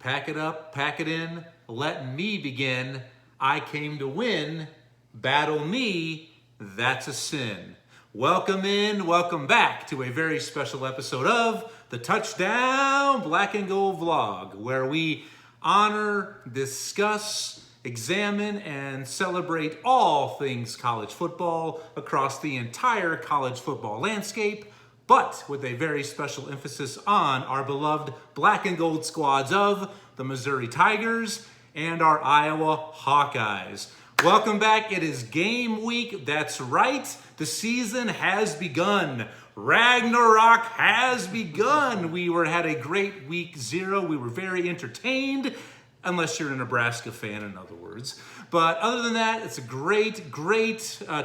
Pack it up, pack it in, let me begin. I came to win, battle me, that's a sin. Welcome in, welcome back to a very special episode of the Touchdown Black and Gold Vlog, where we honor, discuss, examine, and celebrate all things college football across the entire college football landscape, but with a very special emphasis on our beloved black and gold squads of the Missouri Tigers and our Iowa Hawkeyes. Welcome back. It is game week. That's right. The season has begun. Ragnarok has begun. We had a great week 0. We were very entertained, unless you're a Nebraska fan, in other words. But other than that, it's a great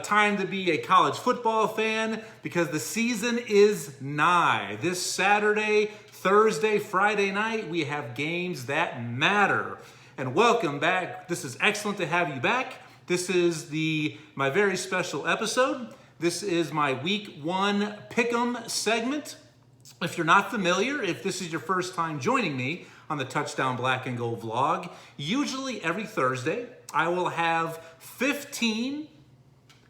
time to be a college football fan because the season is nigh. This Saturday, Thursday, Friday night, we have games that matter. And welcome back. This is excellent to have you back. This is my very special episode. This is my week 1 Pick'em segment. If you're not familiar, if this is your first time joining me on the Touchdown Black and Gold vlog, usually every Thursday, I will have 15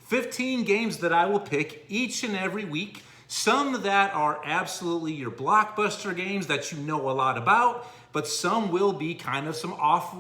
games that I will pick each and every week. Some that are absolutely your blockbuster games that you know a lot about, but some will be kind of some off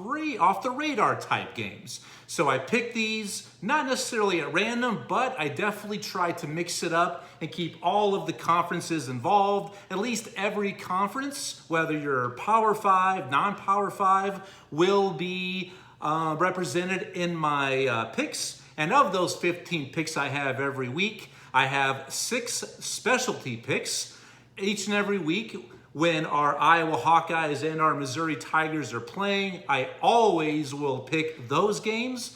the radar type games. So I pick these, not necessarily at random, but I definitely try to mix it up and keep all of the conferences involved. At least every conference, whether you're Power 5, non-Power 5, will be represented in my picks. And of those 15 picks I have every week, I have 6 specialty picks each and every week. When our Iowa Hawkeyes and our Missouri Tigers are playing, I always will pick those games.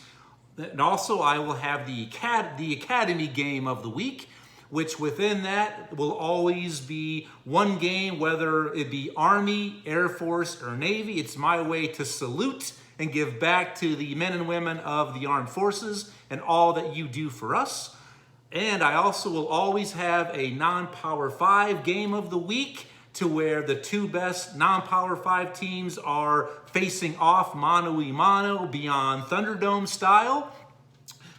And also I will have the Academy game of the week, which within that will always be one game, whether it be Army, Air Force, or Navy. It's my way to salute and give back to the men and women of the armed forces and all that you do for us. And I also will always have a non-Power 5 game of the week, to where the 2 best non-Power 5 teams are facing off mano-a-mano beyond Thunderdome style.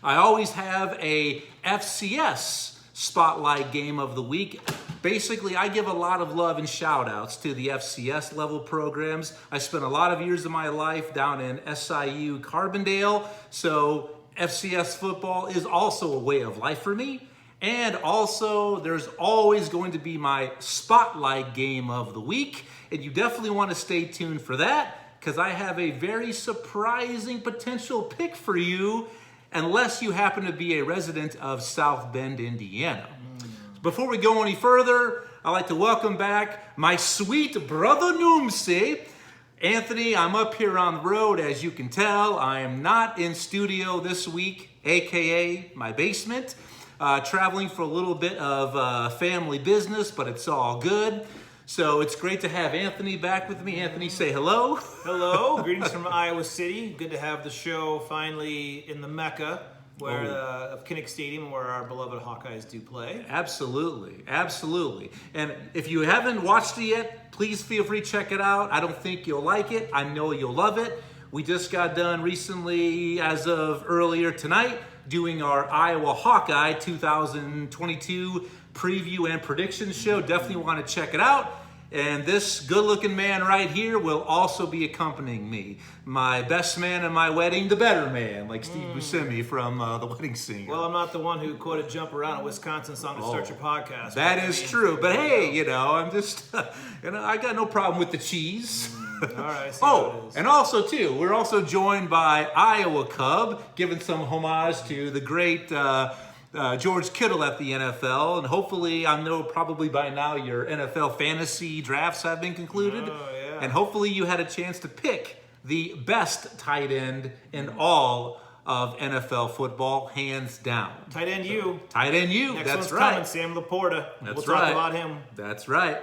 I always have a FCS Spotlight Game of the Week. Basically, I give a lot of love and shout-outs to the FCS level programs. I spent a lot of years of my life down in SIU Carbondale, so FCS football is also a way of life for me. And also, there's always going to be my Spotlight Game of the Week. And you definitely want to stay tuned for that, because I have a very surprising potential pick for you, unless you happen to be a resident of South Bend, Indiana. Before we go any further, I'd like to welcome back my sweet brother Noomsy. Anthony, I'm up here on the road, as you can tell. I am not in studio this week, aka my basement. Traveling for a little bit of family business, but it's all good. So it's great to have Anthony back with me. Anthony, say hello. Hello, greetings from Iowa City. Good to have the show finally in the Mecca of Kinnick Stadium, where our beloved Hawkeyes do play. Absolutely, absolutely. And if you haven't watched it yet, please feel free to check it out. I don't think you'll like it. I know you'll love it. We just got done recently, as of earlier tonight, doing our Iowa Hawkeye 2022 preview and prediction show. Definitely want to check it out. And this good-looking man right here will also be accompanying me. My best man at my wedding, the better man, like Steve Buscemi from The Wedding Singer. Well, I'm not the one who quoted Jump Around, a Wisconsin song to start your podcast. That is true. But hey, I'm just, I got no problem with the cheese. All right. And also, too, we're also joined by Iowa Cub, giving some homage to the great George Kittle at the NFL. And hopefully, I know probably by now your NFL fantasy drafts have been concluded. Oh, yeah. And hopefully you had a chance to pick the best tight end in all of NFL football, hands down. Tight end you. Tight end you, Next that's one's right. coming, Sam Laporta. That's we'll right. talk about him. That's right.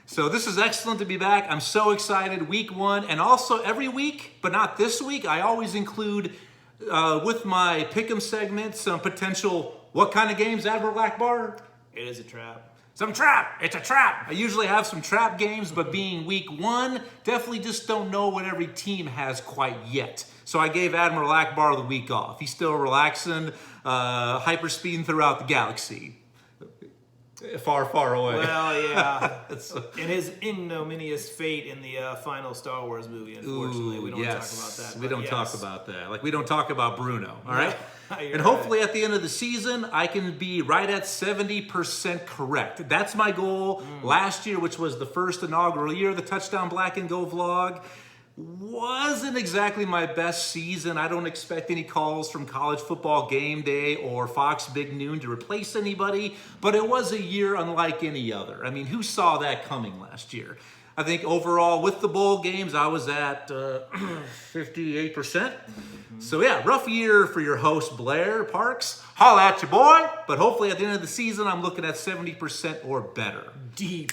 So this is excellent to be back. I'm so excited. Week 1, and also every week, but not this week, I always include with my Pick'em segment some potential what kind of games, Admiral Akbar? It is a trap. Some trap. It's a trap. I usually have some trap games, but being week 1, definitely just don't know what every team has quite yet. So I gave Admiral Akbar the week off. He's still relaxing, hyperspeeding throughout the galaxy. Far, far away. Well, yeah. And his ignominious fate in the final Star Wars movie, unfortunately. We don't talk about that. We don't talk about that. Like, we don't talk about Bruno, all right? And hopefully at the end of the season, I can be right at 70% correct. That's my goal. Last year, which was the first inaugural year of the Touchdown Black and Go vlog, wasn't exactly my best season. I don't expect any calls from College Football Game Day or Fox Big Noon to replace anybody, but it was a year unlike any other. I mean, who saw that coming last year? I think overall with the bowl games, I was at 58%. So yeah, rough year for your host, Blair Parks. Holla at you, boy. But hopefully at the end of the season, I'm looking at 70% or better. D+.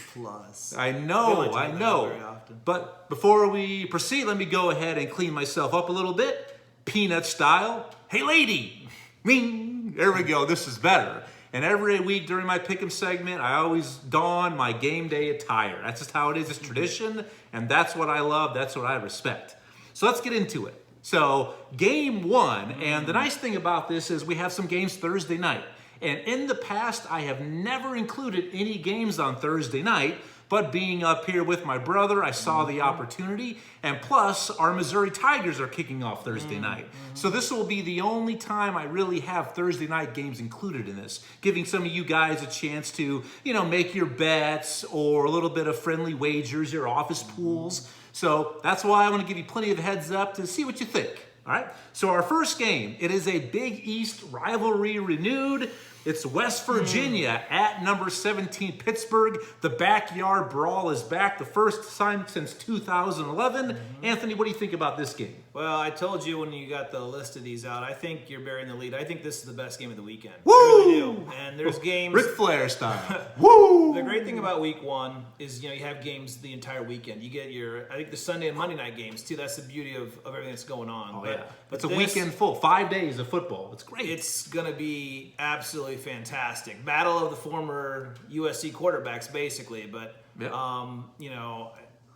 I know. Very often. But before we proceed, let me go ahead and clean myself up a little bit. Peanut style. Hey, lady. Ming. There we go. This is better. And every week during my Pick'em segment, I always don my game day attire. That's just how it is. It's tradition, and that's what I love. That's what I respect. So let's get into it. So game 1, and the nice thing about this is we have some games Thursday night. And in the past, I have never included any games on Thursday night, but being up here with my brother, I saw the opportunity. And plus, our Missouri Tigers are kicking off Thursday night. So this will be the only time I really have Thursday night games included in this, giving some of you guys a chance to, make your bets or a little bit of friendly wagers, your office pools. So that's why I want to give you plenty of heads up to see what you think. All right. So our first game, it is a Big East rivalry renewed. It's West Virginia at number 17 Pittsburgh. The backyard brawl is back, the first time since 2011. Anthony, what do you think about this game? Well, I told you when you got the list of these out, I think you're bearing the lead. I think this is the best game of the weekend. Woo! I really do. And there's games. Ric Flair style. Woo! The great thing about week 1 is, you have games the entire weekend. You get I think the Sunday and Monday night games too. That's the beauty of everything that's going on. Oh, yeah. It's a weekend full, 5 days of football. It's great. It's going to be absolutely fantastic. Battle of the former USC quarterbacks, basically. But, yep.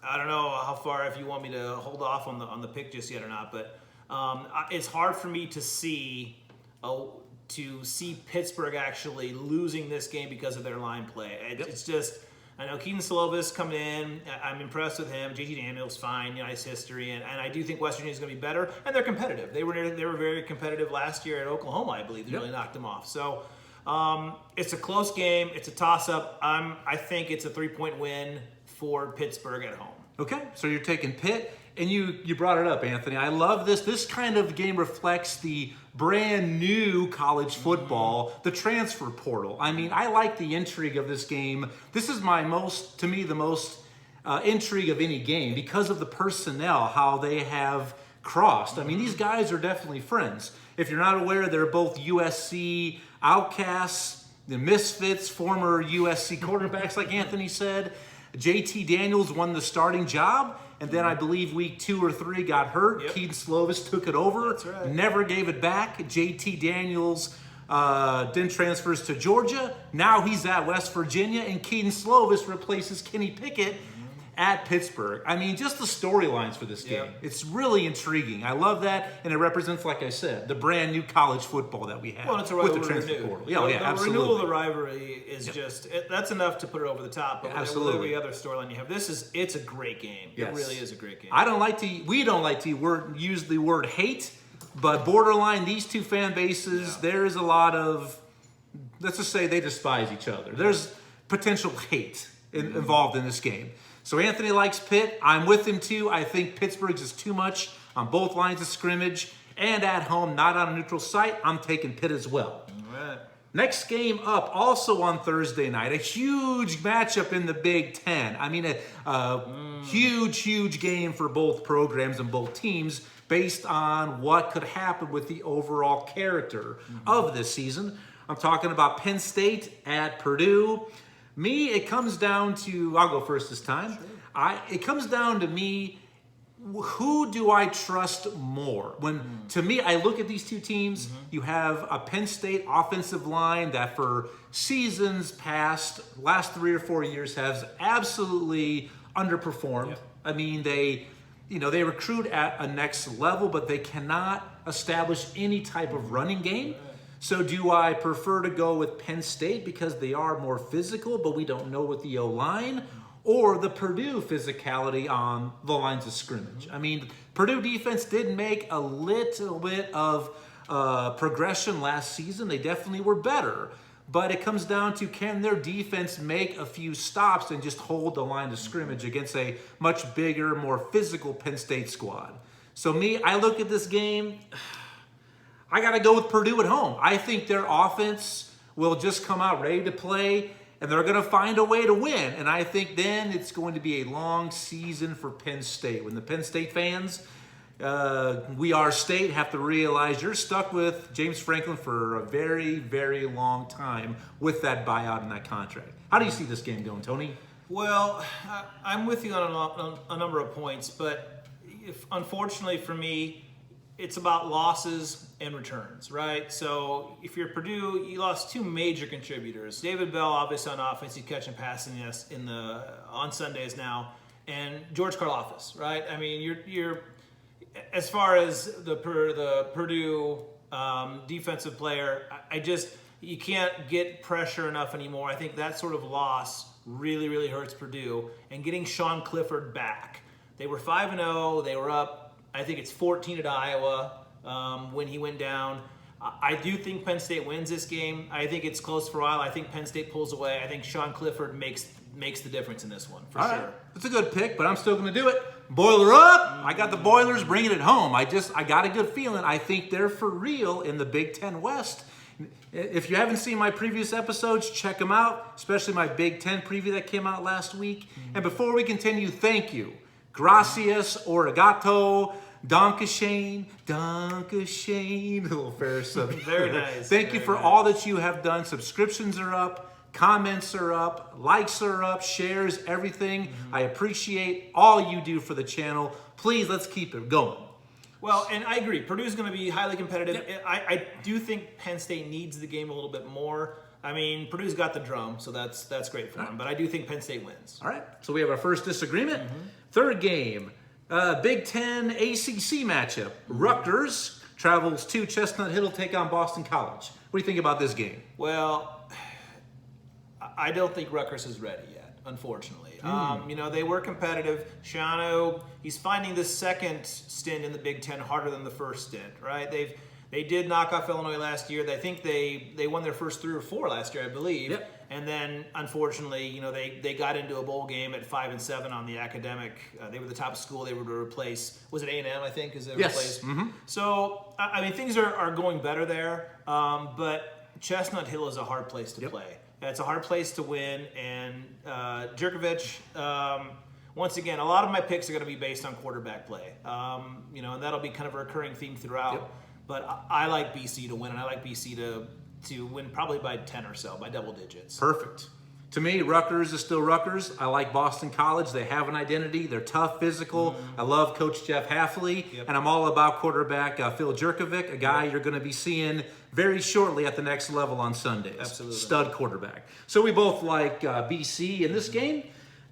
I don't know how far, if you want me to hold off on the pick just yet or not, but it's hard for me to see Pittsburgh actually losing this game because of their line play. It's just, I know Keaton Slovis coming in. I'm impressed with him. JT Daniels, fine, nice history, and I do think West Virginia is going to be better, and they're competitive. They were very competitive last year at Oklahoma, I believe. They really knocked them off. So it's a close game. It's a toss-up. I think it's a 3-point win for Pittsburgh at home. Okay, so you're taking Pitt, and you brought it up, Anthony. I love this. This kind of game reflects the brand new college football, the transfer portal. I mean, I like the intrigue of this game. This is the most intrigue of any game because of the personnel, how they have crossed. I mean, these guys are definitely friends. If you're not aware, they're both USC outcasts, the misfits, former USC quarterbacks, like Anthony said. JT Daniels won the starting job, and then I believe week 2 or 3 got hurt. Yep. Keaton Slovis took it over. That's right. Never gave it back. JT Daniels then transfers to Georgia. Now he's at West Virginia, and Keaton Slovis replaces Kenny Pickett at Pittsburgh. I mean, just the storylines for this game. Yep. It's really intriguing. I love that, and it represents, like I said, the brand new college football that we have Well, it's a with rivalry the transfer renewed. portal. The Absolutely. renewal of the rivalry is that's enough to put it over the top. But Absolutely. with every other storyline you have, it's a great game. Yes. It really is a great game. We don't like to use the word hate, but borderline, these two fan bases, there is a lot of, let's just say they despise each other. There's potential hate involved in this game. So Anthony likes Pitt. I'm with him too. I think Pittsburgh's is too much on both lines of scrimmage and at home, not on a neutral site. I'm taking Pitt as well. All right. Next game up, also on Thursday night, a huge matchup in the Big Ten. I mean, a huge game for both programs and both teams based on what could happen with the overall character of this season. I'm talking about Penn State at Purdue. It comes down to, I'll go first this time. It comes down to me, who do I trust more? To me, I look at these two teams. You have a Penn State offensive line that for seasons past, last 3 or 4 years, has absolutely underperformed. Yep. I mean, they recruit at a next level, but they cannot establish any type of running game. So do I prefer to go with Penn State because they are more physical, but we don't know with the O-line? Or the Purdue physicality on the lines of scrimmage? I mean, Purdue defense did make a little bit of progression last season. They definitely were better. But it comes down to, can their defense make a few stops and just hold the line of scrimmage against a much bigger, more physical Penn State squad? So me, I look at this game, I got to go with Purdue at home. I think their offense will just come out ready to play, and they're going to find a way to win. And I think then it's going to be a long season for Penn State. When the Penn State fans, we are state, have to realize you're stuck with James Franklin for a very, very long time with that buyout and that contract. How do you see this game going, Tony? Well, I'm with you on a number of points, but unfortunately for me, it's about losses and returns, right? So if you're Purdue, you lost 2 major contributors. David Bell, obviously on offense, he's catching passing on Sundays now, and George Karlaftis, right? I mean, you're as far as the Purdue defensive player, you can't get pressure enough anymore. I think that sort of loss really, really hurts Purdue. And getting Sean Clifford back, they were 5-0. They were up, I think it's 14 at Iowa when he went down. I do think Penn State wins this game. I think it's close for a while. I think Penn State pulls away. I think Sean Clifford makes the difference in this one, for sure. Right. It's a good pick, but I'm still going to do it. Boiler up! I got the Boilers bringing it home. I got a good feeling. I think they're for real in the Big Ten West. If you haven't seen my previous episodes, check them out, especially my Big Ten preview that came out last week. And before we continue, thank you. Gracias, Origato, Dankeschön, a little Ferris. Very nice. Thank you for all that you have done. Subscriptions are up, comments are up, likes are up, shares, everything. I appreciate all you do for the channel. Please, let's keep it going. Well, and I agree. Purdue's going to be highly competitive. Yep. I do think Penn State needs the game a little bit more. I mean, Purdue's got the drum, so that's great for them. But I do think Penn State wins. All right. So we have our first disagreement. Third game, Big Ten ACC matchup. Rutgers travels to Chestnut Hill to take on Boston College. What do you think about this game? Well, I don't think Rutgers is ready yet, unfortunately. They were competitive. Shiano, he's finding the second stint in the Big Ten harder than the first stint, right? They did knock off Illinois last year. I think they won their first 3 or 4 last year, I believe. Yep. And then, unfortunately, they got into a bowl game at 5-7 on the academic. They were the top school. They were to replace, was it A&M, I think, is it replaced? So, I mean, things are going better there. But Chestnut Hill is a hard place to play. It's a hard place to win. And Jurkovec, once again, a lot of my picks are going to be based on quarterback play. And that'll be kind of a recurring theme throughout. Yep. But I like BC to win, and I like BC to win probably by 10 or so, by double digits. Perfect. To me, Rutgers is still Rutgers. I like Boston College. They have an identity. They're tough, physical. I love Coach Jeff Hafley, and I'm all about quarterback Phil Jurkovec, a guy you're going to be seeing very shortly at the next level on Sundays. Absolutely. Stud quarterback. So we both like BC in this game.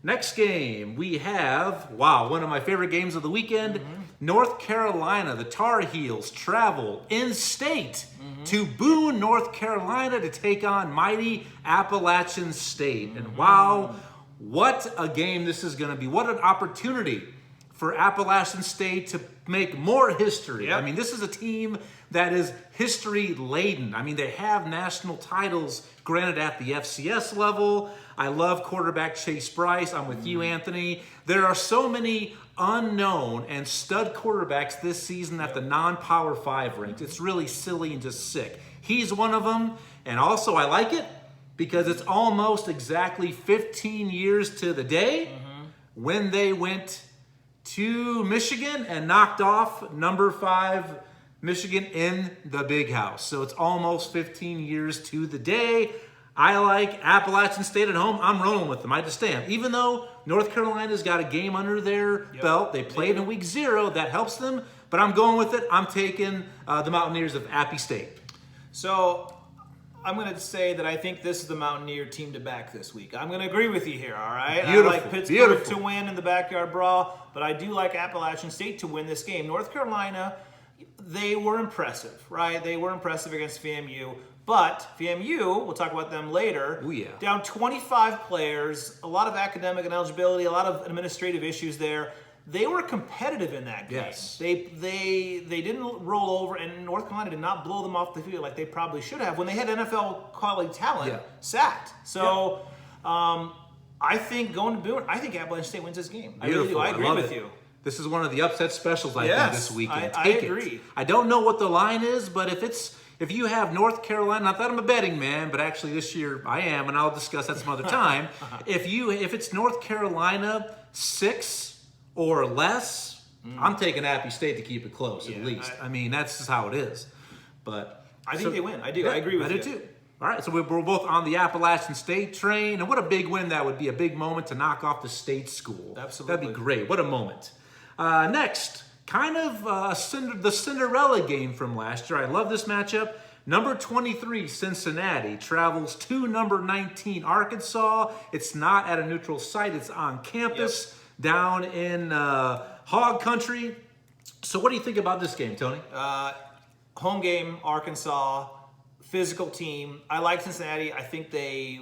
Next game, we have, one of my favorite games of the weekend. North Carolina, the Tar Heels travel in-state to Boone, North Carolina to take on mighty Appalachian State. And wow, what a game this is going to be. What an opportunity for Appalachian State to make more history. Yep. I mean, this is a team that is history-laden. I mean, they have national titles, granted at the FCS level. I love quarterback Chase Bryce. I'm with you, Anthony. There are so many unknown and stud quarterbacks this season at the non-Power 5 ranks. It's really silly and just sick. He's one of them. And also, I like it because it's almost exactly 15 years to the day when they went to Michigan and knocked off number 5 Michigan in the Big House. So it's almost 15 years to the day. I like Appalachian State at home. I'm rolling with them. I just am. Even though North Carolina's got a game under their belt. They played do. in week 0. That helps them. But I'm going with it. I'm taking the Mountaineers of Appy State. So I'm going to say that I think this is the Mountaineer team to back this week. I'm going to agree with you here, all right? Beautiful, I like Pittsburgh beautiful. to win in the backyard brawl, but I do like Appalachian State to win this game. North Carolina, they were impressive, right? They were impressive against FAMU, but FAMU, we'll talk about them later, Ooh, yeah. down 25 players, a lot of academic ineligibility, a lot of administrative issues there. They were competitive in that game. Yes. They didn't roll over, and North Carolina did not blow them off the field like they probably should have when they had NFL quality talent sacked. So I think going to Boone, I think Appalachian State wins this game. I really do. I agree love with it. you. This is one of the upset specials I think this weekend. I Take agree. It. I don't know what the line is, but if you have North Carolina, not that I'm a betting man, but actually this year I am, and I'll discuss that some other time. If it's North Carolina 6 or less, I'm taking Appy State to keep it close at least. I mean, that's just how it is. But I think they win. I do. I agree with you. I do too. All right, so we're both on the Appalachian State train, and what a big win that would be, a big moment to knock off the state school. Absolutely. That'd be great. What a moment. Next, kind of the Cinderella game from last year. I love this matchup. Number 23, Cincinnati, travels to number 19, Arkansas. It's not at a neutral site. It's on campus down in Hog Country. So what do you think about this game, Tony? Home game, Arkansas, physical team. I like Cincinnati. I think they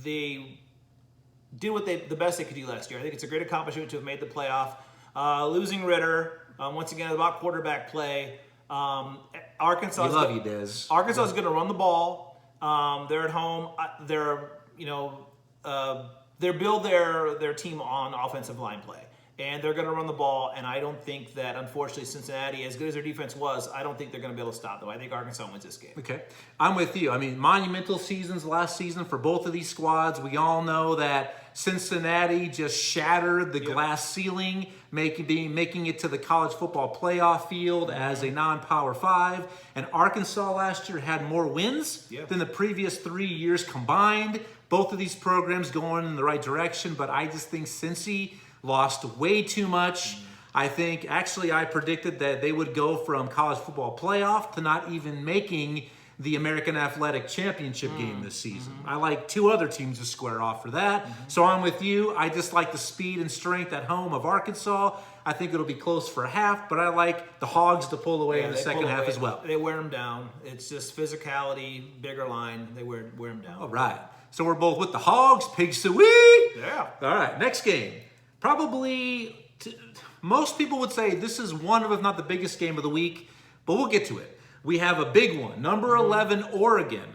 did the best they could do last year. I think it's a great accomplishment to have made the playoff. Losing Ritter, once again, about quarterback play. Arkansas. We love you, Dez. Arkansas is going to run the ball. They're at home. They build their team on offensive line play, and they're going to run the ball. And I don't think that, unfortunately, Cincinnati, as good as their defense was, I don't think they're going to be able to stop them. I think Arkansas wins this game. Okay, I'm with you. I mean, monumental seasons last season for both of these squads. We all know that Cincinnati just shattered the glass ceiling, making it to the college football playoff field as a non-Power 5. And Arkansas last year had more wins than the previous 3 years combined. Both of these programs going in the right direction, but I just think Cincy lost way too much. I think, actually, I predicted that they would go from college football playoff to not even making the American Athletic Championship game this season. I like 2 other teams to square off for that. So I'm with you. I just like the speed and strength at home of Arkansas. I think it'll be close for a half, but I like the Hogs to pull away in the second half as well. They wear them down. It's just physicality, bigger line. They wear them down. All right. So we're both with the Hogs. Pig sweet. Yeah. All right. Next game. Probably most people would say this is one of, if not the biggest game of the week, but we'll get to it. We have a big one. Number 11, Oregon,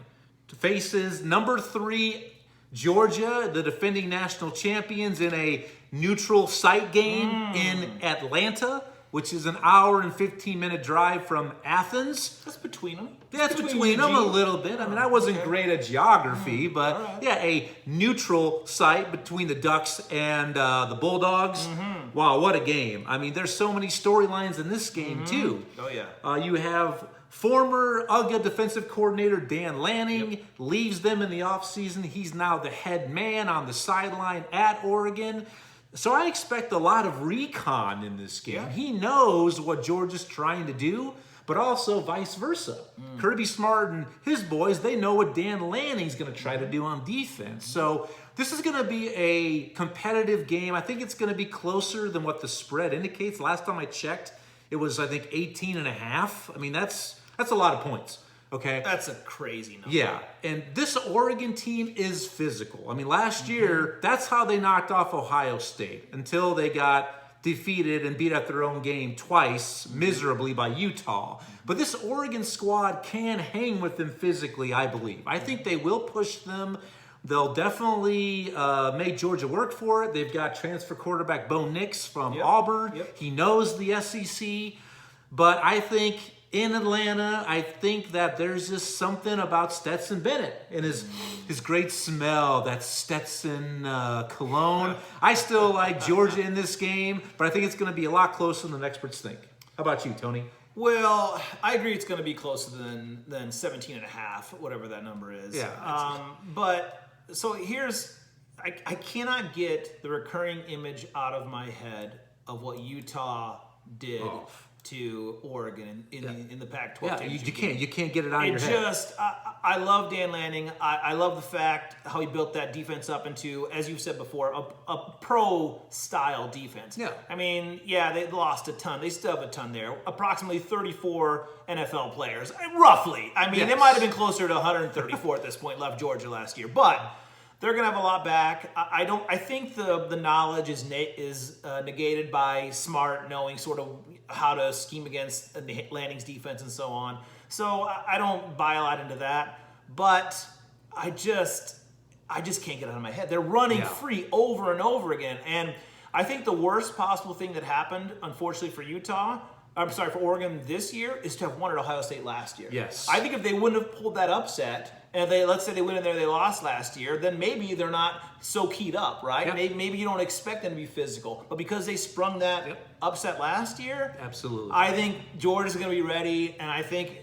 faces number 3, Georgia, the defending national champions, in a neutral site game in Atlanta, which is an hour and 15-minute drive from Athens. That's between them. That's between them a little bit. I mean, I wasn't great at geography, but a neutral site between the Ducks and the Bulldogs. Wow, what a game. I mean, there's so many storylines in this game, too. Oh, yeah. You have former UGA defensive coordinator Dan Lanning leaves them in the offseason. He's now the head man on the sideline at Oregon. So I expect a lot of recon in this game. He knows what Georgia's trying to do, but also vice versa. Kirby Smart and his boys, they know what Dan Lanning's going to try to do on defense. So this is going to be a competitive game. I think it's going to be closer than what the spread indicates. Last time I checked, it was, I think, 18.5. I mean, that's a lot of points. Okay. That's a crazy number. Yeah, and this Oregon team is physical. I mean, last year, that's how they knocked off Ohio State until they got defeated and beat at their own game twice, miserably, by Utah. But this Oregon squad can hang with them physically, I believe. I think they will push them. They'll definitely make Georgia work for it. They've got transfer quarterback Bo Nix from Auburn. He knows the SEC. But I think in Atlanta, I think that there's just something about Stetson Bennett and his great smell, that Stetson cologne. I still like Georgia in this game, but I think it's going to be a lot closer than experts think. How about you, Tony? Well, I agree it's going to be closer than 17.5, whatever that number is. Yeah. But so here's, I cannot get the recurring image out of my head of what Utah did to Oregon in the Pac-12 Yeah, championship. you can't get it out of your head. I love Dan Lanning. I love the fact how he built that defense up into, as you've said before, a pro-style defense. Yeah. I mean, yeah, they lost a ton. They still have a ton there. Approximately 34 NFL players, roughly. I mean, they might have been closer to 134 at this point, left Georgia last year. But they're going to have a lot back. I think the knowledge is negated by Smart knowing sort of how to scheme against Lanning's defense and so on. So I don't buy a lot into that. But I just can't get it out of my head. They're running free over and over again. And I think the worst possible thing that happened, unfortunately for Oregon this year, is to have won at Ohio State last year. Yes. I think if they wouldn't have pulled that upset, and let's say they went in there, they lost last year, then maybe they're not so keyed up, right? Yep. Maybe you don't expect them to be physical. But because they sprung that upset last year, Absolutely. I think Georgia's going to be ready, and I think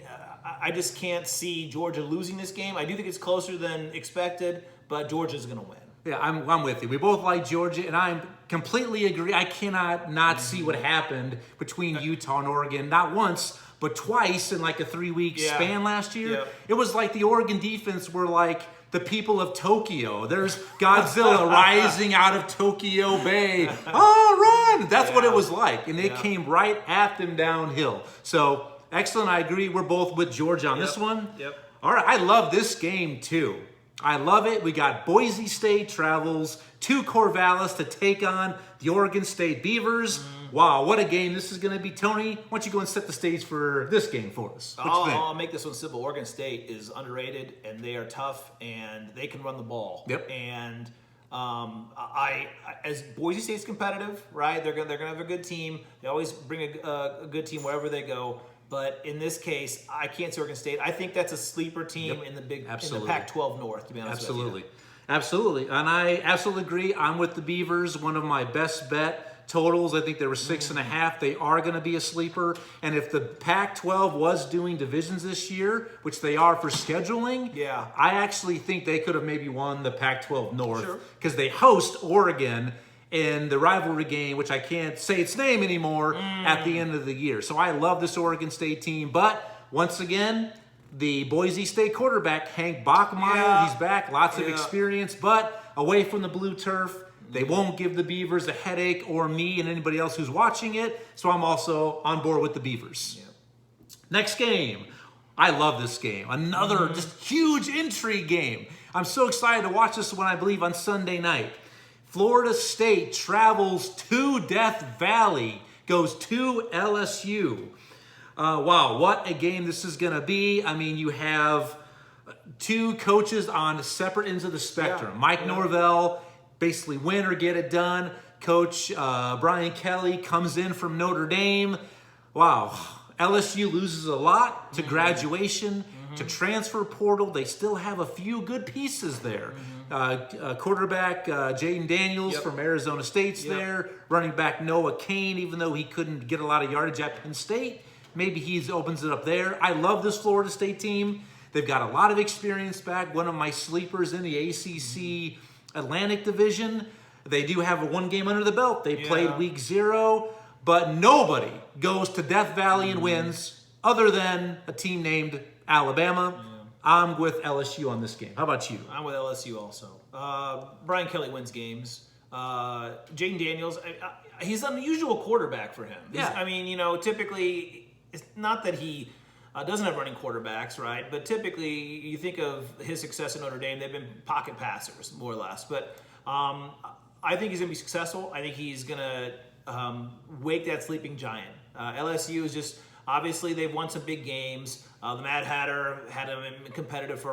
I just can't see Georgia losing this game. I do think it's closer than expected, but Georgia's going to win. Yeah, I'm with you. We both like Georgia, and I completely agree. I cannot not see what happened between Utah and Oregon, not once, but twice in like a 3-week span last year. Yeah. It was like the Oregon defense were like the people of Tokyo. There's Godzilla rising out of Tokyo Bay. Oh, run! That's what it was like, and they came right at them downhill. So, excellent. I agree. We're both with Georgia on this one. Yep. All right. I love this game, too. I love it. We got Boise State travels to Corvallis to take on the Oregon State Beavers. Wow, what a game this is going to be. Tony, why don't you go and set the stage for this game for us? What you think? I'll make this one simple. Oregon State is underrated, and they are tough, and they can run the ball. Yep. And as Boise State's competitive, right? They're gonna have a good team. They always bring a good team wherever they go. But in this case, I can't see Oregon State. I think that's a sleeper team in the Pac-12 North, to be honest with you. Absolutely. And I absolutely agree. I'm with the Beavers. One of my best bet totals. I think they were 6.5. They are going to be a sleeper. And if the Pac-12 was doing divisions this year, which they are for scheduling, I actually think they could have maybe won the Pac-12 North because they host Oregon in the rivalry game, which I can't say its name anymore, at the end of the year. So I love this Oregon State team. But once again, the Boise State quarterback, Hank Bachmeier, he's back, lots of experience, but away from the blue turf. They won't give the Beavers a headache, or me and anybody else who's watching it. So I'm also on board with the Beavers. Next game. I love this game. Another just huge intrigue game. I'm so excited to watch this one, I believe, on Sunday night. Florida State travels to Death Valley, goes to LSU. Wow, what a game this is going to be. I mean, you have two coaches on separate ends of the spectrum. Mike Norvell, basically win or get it done. Coach Brian Kelly comes in from Notre Dame. Wow, LSU loses a lot to graduation, to transfer portal. They still have a few good pieces there. Quarterback Jaden Daniels from Arizona State's there. Running back Noah Cain, even though he couldn't get a lot of yardage at Penn State. Maybe he opens it up there. I love this Florida State team. They've got a lot of experience back. One of my sleepers in the ACC Atlantic Division. They do have one game under the belt. They played week 0, but nobody goes to Death Valley and wins other than a team named Alabama. I'm with LSU on this game. How about you? I'm with LSU also. Brian Kelly wins games. Jaden Daniels, he's an unusual quarterback for him. I mean, typically, it's not that he doesn't have running quarterbacks, right? But typically, you think of his success at Notre Dame, they've been pocket passers, more or less. But I think he's going to be successful. I think he's going to wake that sleeping giant. LSU is just, obviously, they've won some big games. The Mad Hatter had him competitive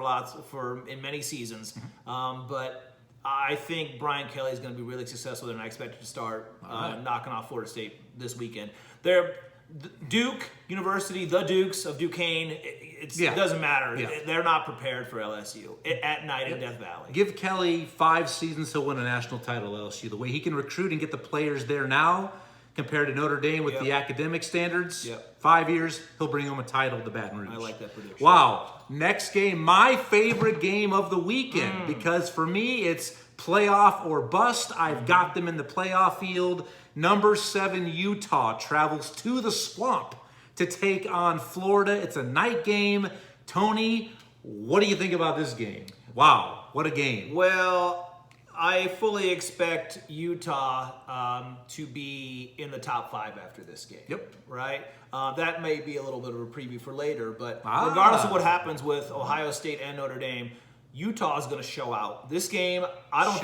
in many seasons. But I think Brian Kelly is going to be really successful there, and I expect him to start knocking off Florida State this weekend. They're Duke University, the Dukes of Duquesne. It doesn't matter. They're not prepared for LSU at night in Death Valley. Give Kelly 5 seasons, he'll win a national title at LSU. The way he can recruit and get the players there now, compared to Notre Dame with the academic standards, 5 years, he'll bring home a title to Baton Rouge. I like that prediction. Wow. Next game, my favorite game of the weekend, because for me, it's playoff or bust. I've got them in the playoff field. Number 7, Utah travels to the Swamp to take on Florida. It's a night game. Tony, what do you think about this game? Wow, what a game. Well, I fully expect Utah to be in the top 5 after this game. Yep. Right? That may be a little bit of a preview for later, but regardless of what happens with Ohio State and Notre Dame, Utah is going to show out. This game, I don't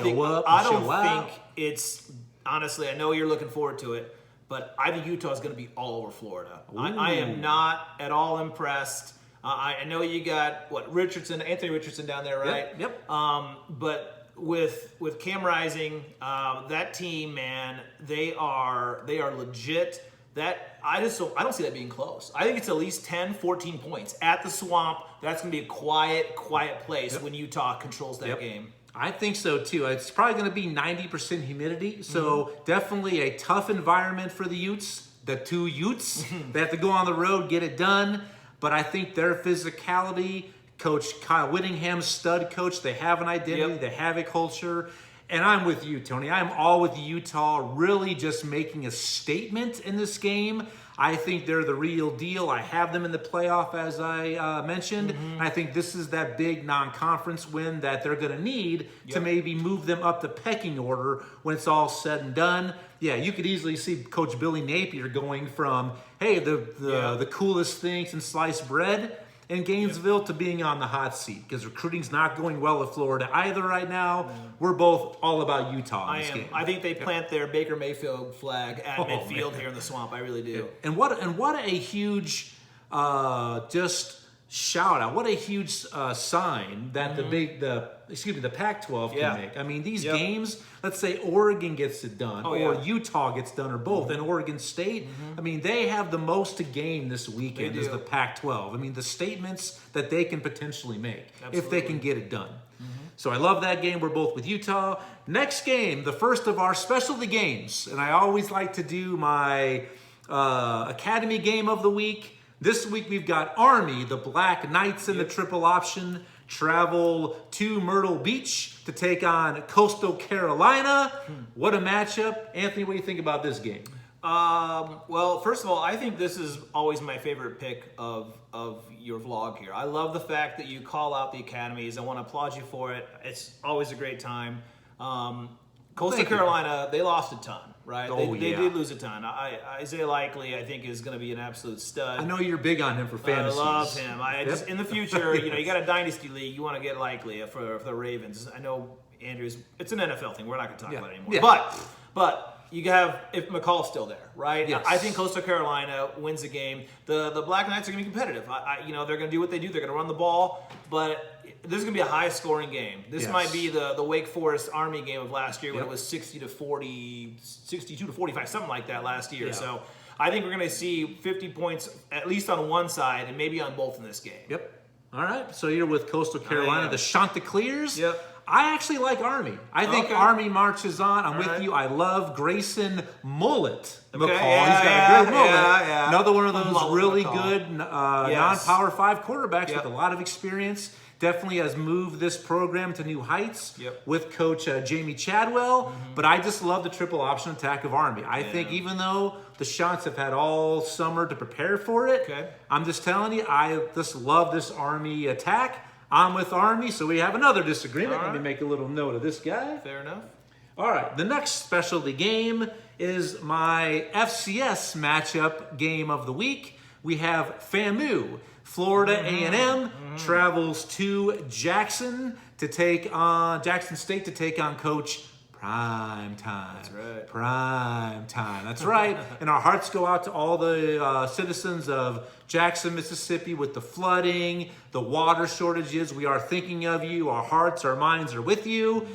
think it's, honestly, I know you're looking forward to it, but I think Utah is going to be all over Florida. I am not at all impressed. I know you got, Anthony Richardson down there, right? Yep. But with Cam Rising, that team, man, they are legit. I don't see that being close. I think it's at least 10, 14 points at the Swamp. That's going to be a quiet place when Utah controls that game. I think so too. It's probably going to be 90% humidity, so definitely a tough environment for the Utes. The 2 Utes, they have to go on the road, get it done. But I think their physicality, Coach Kyle Whittingham, stud coach, they have an identity, they have a culture. And I'm with you, Tony. I'm all with Utah, really just making a statement in this game. I think they're the real deal. I have them in the playoff, as I mentioned. I think this is that big non-conference win that they're going to need to maybe move them up the pecking order when it's all said and done. Yeah, you could easily see Coach Billy Napier going from, hey, the coolest thing since sliced bread in Gainesville to being on the hot seat, because recruiting's not going well at Florida either right now. We're both all about Utah in this game. I think they plant their Baker Mayfield flag at midfield here in the Swamp. I really do. And what a huge just shout out. What a huge sign that the Pac-12 can make. I mean, these games, let's say Oregon gets it done, or Utah gets done, or both, and Oregon State, I mean, they have the most to gain this weekend as the Pac-12. I mean, the statements that they can potentially make if they can get it done. So I love that game. We're both with Utah. Next game, the first of our specialty games, and I always like to do my Academy game of the week. This week we've got Army, the Black Knights in the triple option, travel to Myrtle Beach to take on Coastal Carolina. What a matchup. Anthony, what do you think about this game? Well, first of all, I think this is always my favorite pick of your vlog here. I love the fact that you call out the academies. I want to applaud you for it. It's always a great time. Coastal Carolina, they lost a ton, right? They did lose a ton. Isaiah Likely, I think, is going to be an absolute stud. I know you're big on him for fantasy. I love him. Just in the future, you got a dynasty league, you want to get Likely for the Ravens. I know Andrews. It's an NFL thing. We're not going to talk about it anymore. Yeah. But you have, if McCall's still there, right? Yes. I think Coastal Carolina wins the game. The Black Knights are going to be competitive. They're going to do what they do. They're going to run the ball, but this is going to be a high-scoring game. This might be the Wake Forest Army game of last year when it was 60-40, 62-45, something like that last year. So I think we're going to see 50 points at least on one side and maybe on both in this game. Yep. All right. So you're with Coastal Carolina, the Chanticleers. Yep. I actually like Army. I think Army marches on. I'm with you. I love Grayson Mullet McCall. He's got a good mullet. Another one of those really good non-Power 5 quarterbacks with a lot of experience. Definitely has moved this program to new heights with Coach Jamie Chadwell. But I just love the triple option attack of Army. I think even though the Shants have had all summer to prepare for it, I'm just telling you, I just love this Army attack. I'm with Army, so we have another disagreement. Let me make a little note of this guy. Fair enough. All right, the next specialty game is my FCS matchup game of the week. We have FAMU. Florida A&M travels to Jackson State to take on Coach Prime Time. That's right. Prime Time. That's right. And our hearts go out to all the citizens of Jackson, Mississippi, with the flooding, the water shortages. We are thinking of you. Our hearts, our minds are with you.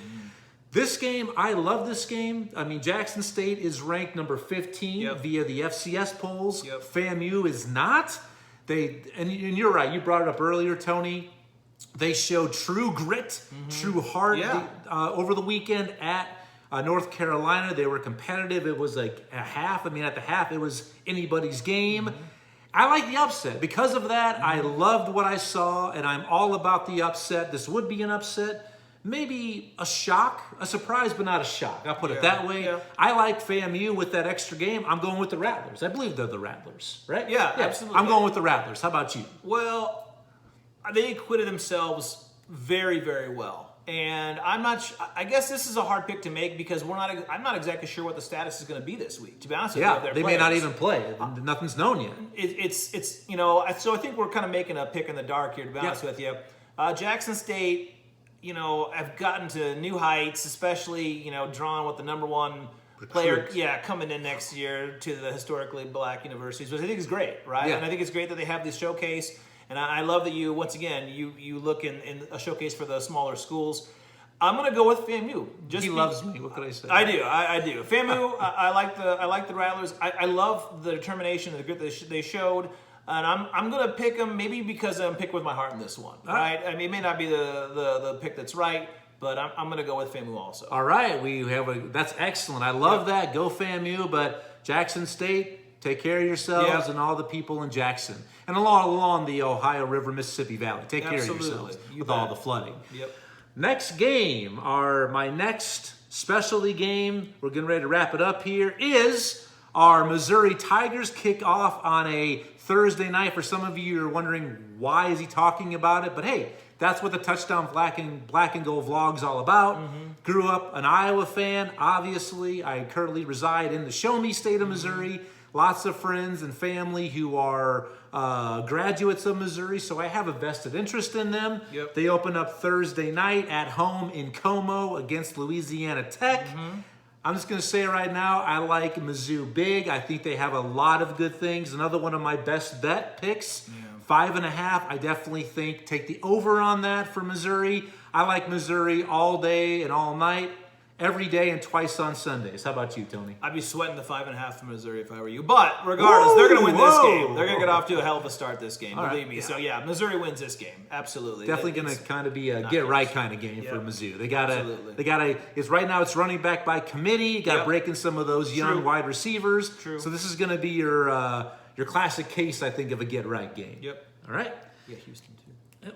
This game, I love this game. I mean, Jackson State is ranked number 15 via the FCS polls. FAMU is not. And you're right. You brought it up earlier, Tony. They showed true grit, true heart over the weekend at North Carolina. They were competitive. It was like a half. I mean, at the half, it was anybody's game. I like the upset. Because of that, I loved what I saw, and I'm all about the upset. This would be an upset. maybe a shock, a surprise, but not a shock. I'll put it that way. Yeah. I like FAMU with that extra game. I'm going with the Rattlers. I believe they're the Rattlers, right? Yeah, absolutely. I'm going with the Rattlers. How about you? Well, they acquitted themselves very, very well. And I'm not. I guess this is a hard pick to make because I'm not exactly sure what the status is going to be this week. To be honest with you, of their They may not players. even play. Nothing's known yet. It's so I think we're kind of making a pick in the dark here. To be honest with you, Jackson State, have gotten to new heights, especially drawn with the number one player, coming in next year to the historically black universities, which I think is great, right? Yeah. And I think it's great that they have this showcase. And I love that you, once again, you look in a showcase for the smaller schools. I'm going to go with FAMU. He loves me. What could I say? I do. I do. FAMU, I like the Rattlers. I love the determination and the grit that they showed. And I'm going to pick them maybe because I'm picking with my heart in this one. Right? I mean, it may not be the pick that's right, but I'm going to go with FAMU also. All right. That's excellent. I love that. Go FAMU, but Jackson State, take care of yourselves and all the people in Jackson. And along the Ohio River, Mississippi Valley. Take care of yourselves with all the flooding. Yep. Next game, my next specialty game, we're getting ready to wrap it up here, is our Missouri Tigers kick off on a Thursday night. For some of you are wondering why is he talking about it, but hey, that's what the Touchdown Black and Gold vlog's all about. Grew up an Iowa fan, obviously. I currently reside in the Show Me state of Missouri. Lots of friends and family who are graduates of Missouri, so I have a vested interest in them. Yep. They open up Thursday night at home in Como against Louisiana Tech. I'm just going to say right now, I like Mizzou big. I think they have a lot of good things. Another one of my best bet picks, 5.5. I definitely think take the over on that for Missouri. I like Missouri all day and all night. Every day and twice on Sundays. How about you, Tony? I'd be sweating the 5.5 for Missouri if I were you. But regardless, they're going to win this game. They're going to get off to a hell of a start this game. Believe me. So Missouri wins this game. Absolutely. Definitely going to kind of be a get right kind of game for Mizzou. They got Absolutely. to. It's right now. It's running back by committee. Got to break in some of those young wide receivers. True. So this is going to be your classic case, I think, of a get right game. Yep. All right. Yeah, Houston too.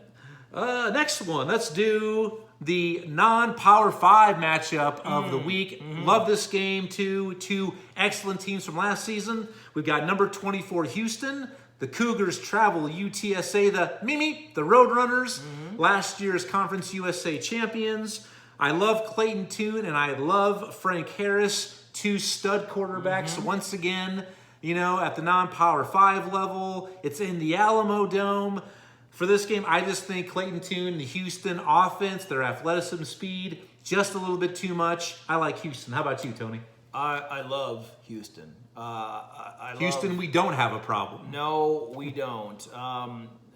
Next one. Let's do the non-Power 5 matchup of the week. Love this game, too. Two excellent teams from last season. We've got number 24 Houston. The Cougars travel UTSA, the Roadrunners, last year's Conference USA champions. I love Clayton Tune and I love Frank Harris, two stud quarterbacks once again, at the non-Power 5 level. It's in the Alamo Dome. For this game, I just think Clayton Tune, the Houston offense, their athleticism, speed, just a little bit too much. I like Houston. How about you, Tony? I love Houston. Houston, we don't have a problem. No, we don't.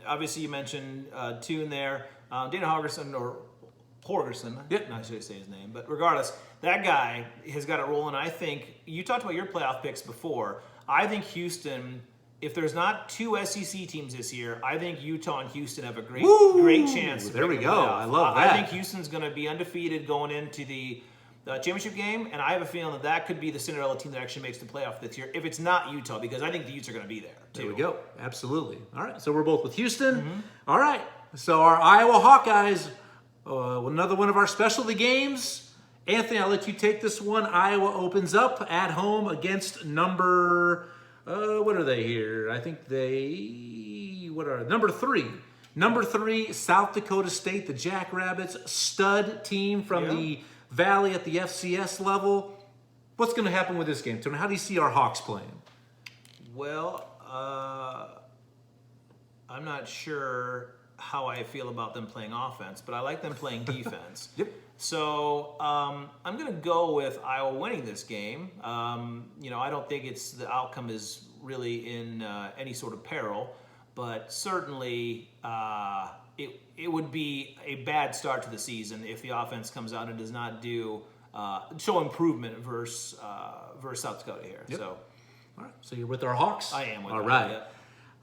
Obviously, you mentioned Tune there. Dana Holgorsen, not sure to say his name, but regardless, that guy has got it rolling. I think, you talked about your playoff picks before. I think Houston, if there's not two SEC teams this year, I think Utah and Houston have a great chance. There we go. I love I that. think Houston's going to be undefeated going into the championship game, and I have a feeling that could be the Cinderella team that actually makes the playoff this year, if it's not Utah, because I think the Utes are going to be there, too. There we go. Absolutely. All right, so we're both with Houston. All right, so our Iowa Hawkeyes, another one of our specialty games. Anthony, I'll let you take this one. Iowa opens up at home against number... what are they here? I think number 3. Number 3, South Dakota State, the Jackrabbits, stud team from the Valley at the FCS level. What's going to happen with this game, Tony? How do you see our Hawks playing? Well, I'm not sure how I feel about them playing offense, but I like them playing defense. So I'm going to go with Iowa winning this game. I don't think the outcome is really in any sort of peril, but certainly it would be a bad start to the season if the offense comes out and does not show improvement versus South Dakota here. So, all right. So you're with our Hawks? I am with all them, right. yeah.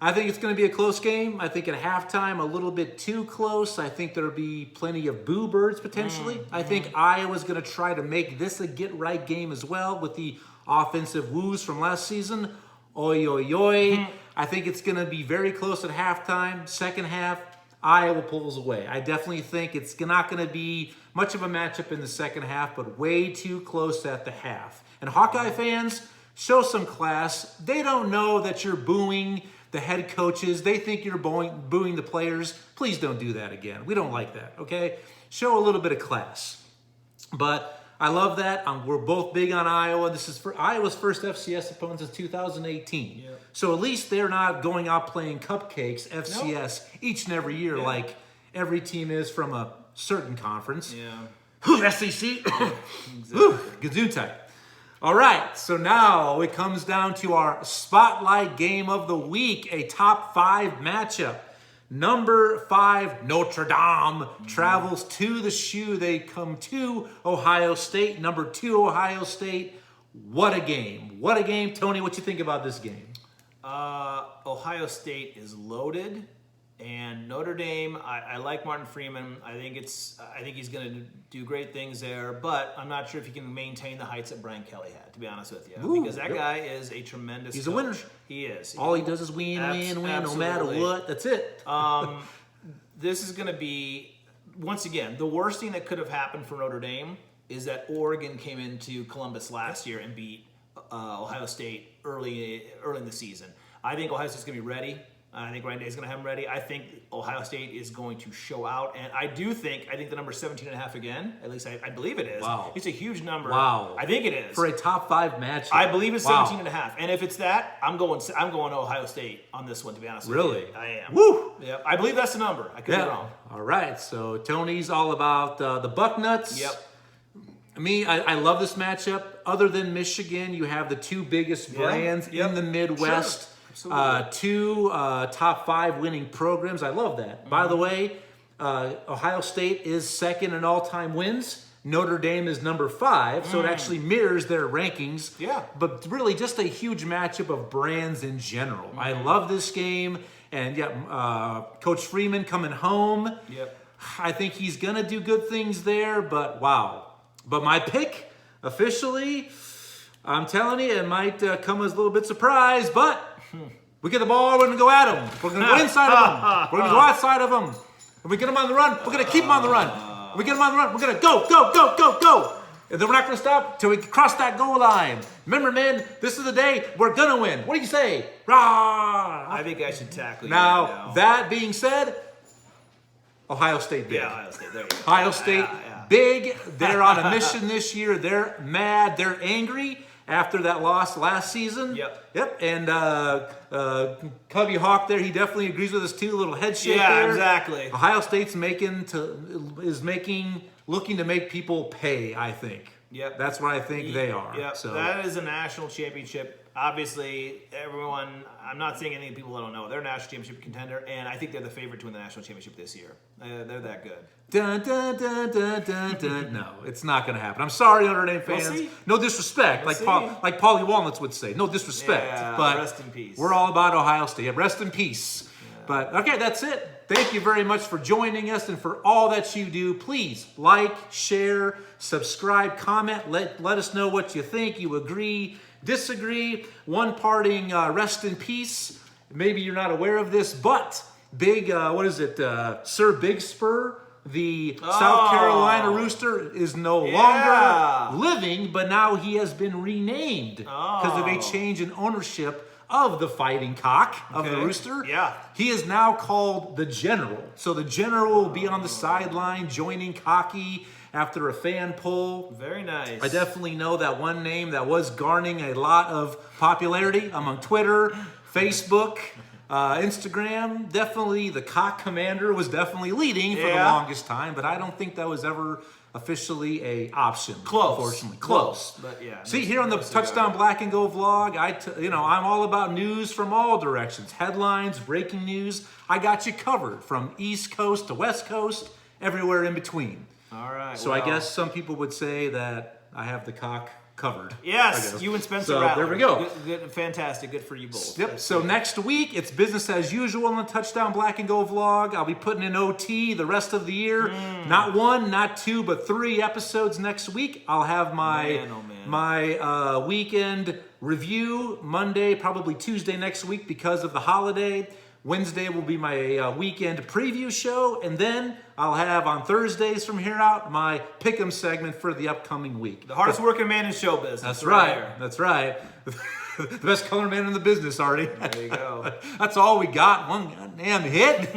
I think it's going to be a close game. I think at halftime, a little bit too close. I think there'll be plenty of boo birds potentially. I think Iowa's going to try to make this a get-right game as well with the offensive woos from last season. Oi, oi, oi. I think it's going to be very close at halftime. Second half, Iowa pulls away. I definitely think it's not going to be much of a matchup in the second half, but way too close at the half. And Hawkeye fans, show some class. They don't know that you're booing the head coaches. They think you're booing the players. Please don't do that again. We don't like that, okay? Show a little bit of class. But I love that. We're both big on Iowa. This is for Iowa's first FCS opponent since 2018. Yep. So at least they're not going out playing cupcakes, FCS, each and every year like every team is from a certain conference. Yeah. SEC. Gesundheit. All right, so now it comes down to our spotlight game of the week, a top 5 matchup. Number 5, Notre Dame, travels to the Shoe. They come to Ohio State. Number 2, Ohio State. What a game. What a game. Tony, what you think about this game? Ohio State is loaded. And Notre Dame, I like Martin Freeman. I think he's going to do great things there, but I'm not sure if he can maintain the heights that Brian Kelly had, to be honest with you. Ooh, because that guy is a tremendous He's coach. a winner. He is. All he does is win, no matter what. That's it. This is going to be, once again, the worst thing that could have happened for Notre Dame is that Oregon came into Columbus last year and beat Ohio State early in the season. I think Ohio State's going to be ready. I think Ryan Day is going to have him ready. I think Ohio State is going to show out. And I think the number 17.5 again. At least I believe it is. Wow. It's a huge number. Wow. I think it is. For a top 5 match. I believe it's 17.5. And if it's that, I'm going Ohio State on this one, to be honest with you. Really? I am. Woo! Yep. I believe that's the number. I could be wrong. All right, so Tony's all about the Bucknuts. Yep. I love this matchup. Other than Michigan, you have the 2 biggest brands in the Midwest. Sure. 2 top 5 winning programs. I love that. By the way, Ohio State is second in all-time wins. Notre Dame is number 5, so it actually mirrors their rankings. Yeah. But really just a huge matchup of brands in general. I love this game. And Coach Freeman coming home. Yep. I think he's going to do good things there, but wow. But my pick, officially, I'm telling you, it might come as a little bit surprise, but we get the ball, we're going to go at them. We're going to go inside of them. We're going to go outside of them. If we get them on the run, we're going to keep them on the run. If we get them on the run, we're going to go, go, go, go, go. And then we're not going to stop till we cross that goal line. Remember, man, this is the day we're going to win. What do you say? Rah! I think I should tackle you Now, right now. that being said, Ohio State big. Yeah, Ohio State. There you go. Ohio State big. They're on a mission this year. They're mad. They're angry after that loss last season. Yep. And Cubby Hawk there, he definitely agrees with us too. A little head shake there. Yeah, exactly. Ohio State's looking to make people pay, I think. Yep. That's what I think they are. Yep. So That is a national championship. Obviously, I'm not saying anything people don't know. They're a national championship contender, and I think they're the favorite to win the national championship this year. They're that good. Dun, dun, dun, dun, dun, dun. No, it's not going to happen. I'm sorry, Notre Dame fans. We'll see. No disrespect, We'll like Paulie Walnuts would say. No disrespect. Yeah, but rest in peace. We're all about Ohio State. Yeah, rest in peace. Yeah. But okay, that's it. Thank you very much for joining us and for all that you do. Please like, share, subscribe, comment. Let us know what you think. You agree, disagree. One parting rest in peace. Maybe you're not aware of this, but Sir Big Spur, the South Carolina Rooster, is no longer living, but now he has been renamed because of a change in ownership of the Fighting Cock of the Rooster. Yeah. He is now called the General. So the General will be on the sideline joining Cocky after a fan poll. Very nice. I definitely know that one name that was garnering a lot of popularity among Twitter, Facebook, Instagram. Definitely the Cock Commander was definitely leading for the longest time, but I don't think that was ever officially a option. Close. Unfortunately. Close. But yeah. See, here on the Touchdown Black and Go vlog, I'm all about news from all directions. Headlines, breaking news. I got you covered from East Coast to West Coast, everywhere in between. All right. So I guess some people would say that I have the cock covered. Yes, you and Spencer So Rattler. there we go. Good, fantastic. Good for you both. Yep. So next week, it's business as usual on the Touchdown Black and Go vlog. I'll be putting in OT the rest of the year. Not 1, not 2, but 3 episodes next week. I'll have my weekend review Monday, probably Tuesday next week because of the holiday. Wednesday will be my weekend preview show, and then I'll have on Thursdays from here out my pick'em segment for the upcoming week. The hardest working man in show business. That's right. right. That's right. The best color man in the business, Artie. There you go. That's all we got. One goddamn hit.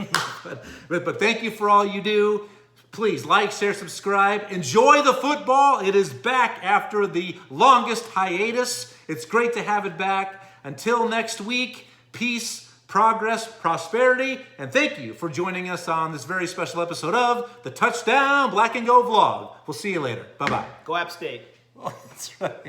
but thank you for all you do. Please like, share, subscribe. Enjoy the football. It is back after the longest hiatus. It's great to have it back. Until next week, peace, progress, prosperity, and thank you for joining us on this very special episode of the Touchdown Black and Go vlog. We'll see you later. Bye-bye. Go App State. Oh, that's right.